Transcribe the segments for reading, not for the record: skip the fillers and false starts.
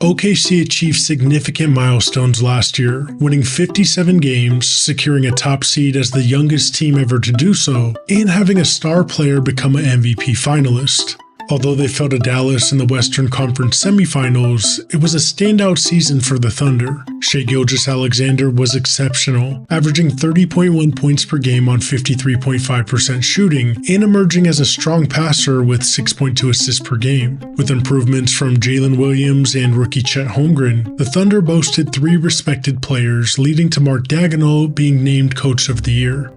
OKC achieved significant milestones last year, winning 57 games, securing a top seed as the youngest team ever to do so, and having a star player become an MVP finalist. Although they fell to Dallas in the Western Conference semifinals, it was a standout season for the Thunder. Shai Gilgeous-Alexander was exceptional, averaging 30.1 points per game on 53.5% shooting, and emerging as a strong passer with 6.2 assists per game. With improvements from Jalen Williams and rookie Chet Holmgren, the Thunder boasted 3 respected players, leading to Mark Daigneault being named Coach of the Year.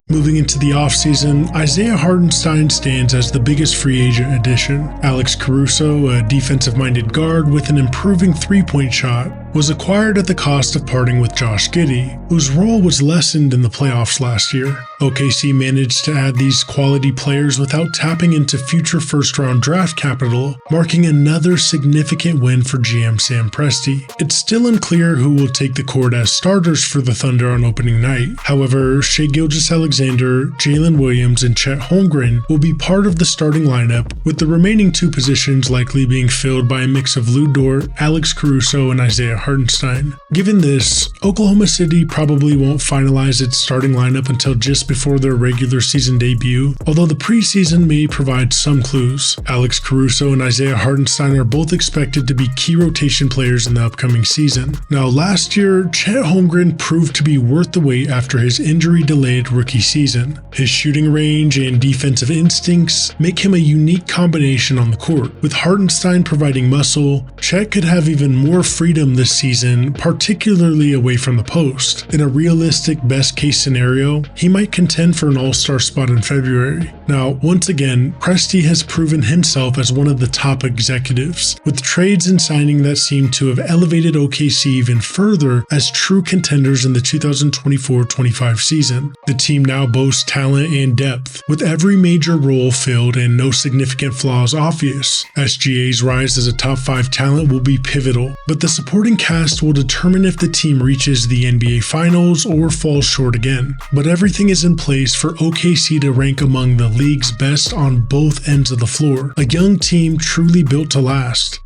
Moving into the offseason, Isaiah Hartenstein stands as the biggest free agent addition. Alex Caruso, a defensive-minded guard with an improving three-point shot, was acquired at the cost of parting with Josh Giddey, whose role was lessened in the playoffs last year. OKC managed to add these quality players without tapping into future first-round draft capital, marking another significant win for GM Sam Presti. It's still unclear who will take the court as starters for the Thunder on opening night. However, Shai Gilgeous-Alexander, Jalen Williams, and Chet Holmgren will be part of the starting lineup, with the remaining 2 positions likely being filled by a mix of Lu Dort, Alex Caruso, and Isaiah Hartenstein. Given this, Oklahoma City probably won't finalize its starting lineup until just before their regular season debut, although the preseason may provide some clues. Alex Caruso and Isaiah Hartenstein are both expected to be key rotation players in the upcoming season. Now, last year, Chet Holmgren proved to be worth the wait after his injury-delayed rookie season. His shooting range and defensive instincts make him a unique combination on the court. With Hartenstein providing muscle, Chet could have even more freedom this season, particularly away from the post. In a realistic best-case scenario, he might contend for an all-star spot in February. Now, once again, Presti has proven himself as one of the top executives, with trades and signing that seem to have elevated OKC even further as true contenders in the 2024-25 season. The team now boasts talent and depth, with every major role filled and no significant flaws obvious. SGA's rise as a top 5 talent will be pivotal, but the supporting cast will determine if the team reaches the NBA Finals or falls short again. But everything is in place for OKC to rank among the league's best on both ends of the floor, a young team truly built to last.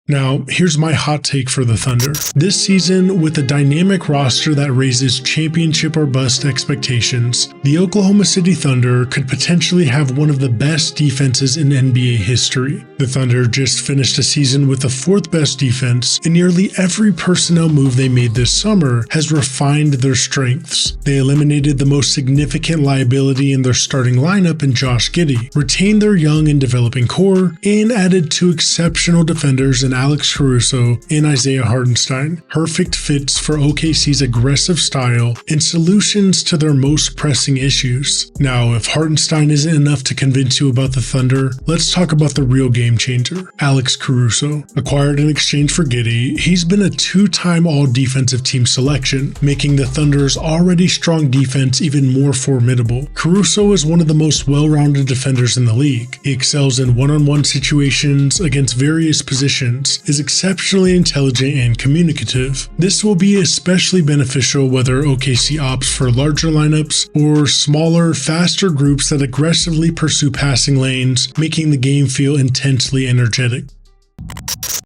Now, here's my hot take for the Thunder. This season, with a dynamic roster that raises championship or bust expectations, the Oklahoma City Thunder could potentially have one of the best defenses in NBA history. The Thunder just finished a season with the 4th best defense, and nearly every personnel move they made this summer has refined their strengths. They eliminated the most significant liability in their starting lineup in Josh Giddey, retained their young and developing core, and added 2 exceptional defenders in Alex Caruso and Isaiah Hartenstein, perfect fits for OKC's aggressive style and solutions to their most pressing issues. Now, if Hartenstein isn't enough to convince you about the Thunder, let's talk about the real game changer, Alex Caruso. Acquired in exchange for Giddey, he's been a 2-time all-defensive team selection, making the Thunder's already strong defense even more formidable. Caruso is one of the most well-rounded defenders in the league. He excels in one-on-one situations against various positions, is exceptionally intelligent and communicative. This will be especially beneficial whether OKC opts for larger lineups or smaller, faster groups that aggressively pursue passing lanes, making the game feel intensely energetic.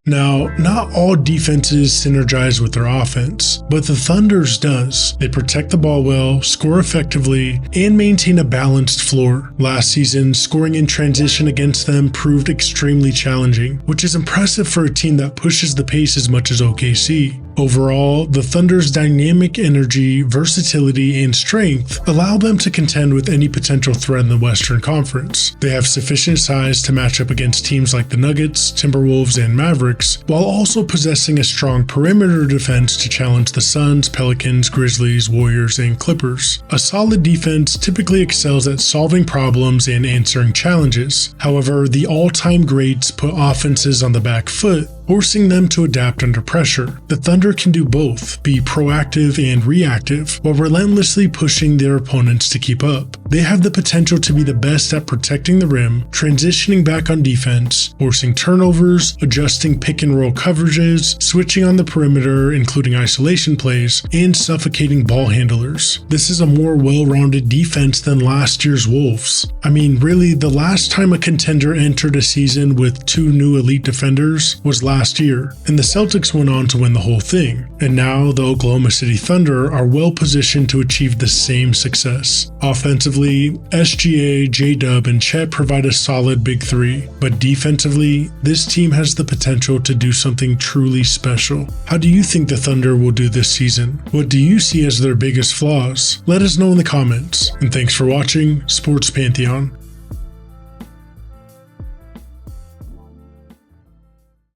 Now, not all defenses synergize with their offense, but the Thunder's does. They protect the ball well, score effectively, and maintain a balanced floor. Last season, scoring in transition against them proved extremely challenging, which is impressive for a team that pushes the pace as much as OKC. Overall, the Thunder's dynamic energy, versatility, and strength allow them to contend with any potential threat in the Western Conference. They have sufficient size to match up against teams like the Nuggets, Timberwolves, and Mavericks, while also possessing a strong perimeter defense to challenge the Suns, Pelicans, Grizzlies, Warriors, and Clippers. A solid defense typically excels at solving problems and answering challenges. However, the all-time greats put offenses on the back foot, forcing them to adapt under pressure. The Thunder can do both, be proactive and reactive, while relentlessly pushing their opponents to keep up. They have the potential to be the best at protecting the rim, transitioning back on defense, forcing turnovers, adjusting pick and roll coverages, switching on the perimeter, including isolation plays, and suffocating ball handlers. This is a more well-rounded defense than last year's Wolves. I mean, really, the last time a contender entered a season with 2 new elite defenders was last year, and the Celtics went on to win the whole thing. And now the Oklahoma City Thunder are well positioned to achieve the same success. Offensively, SGA, J-Dub, and Chet provide a solid big three, but defensively, this team has the potential to do something truly special. How do you think the Thunder will do this season? What do you see as their biggest flaws? Let us know in the comments, and thanks for watching Sports Pantheon.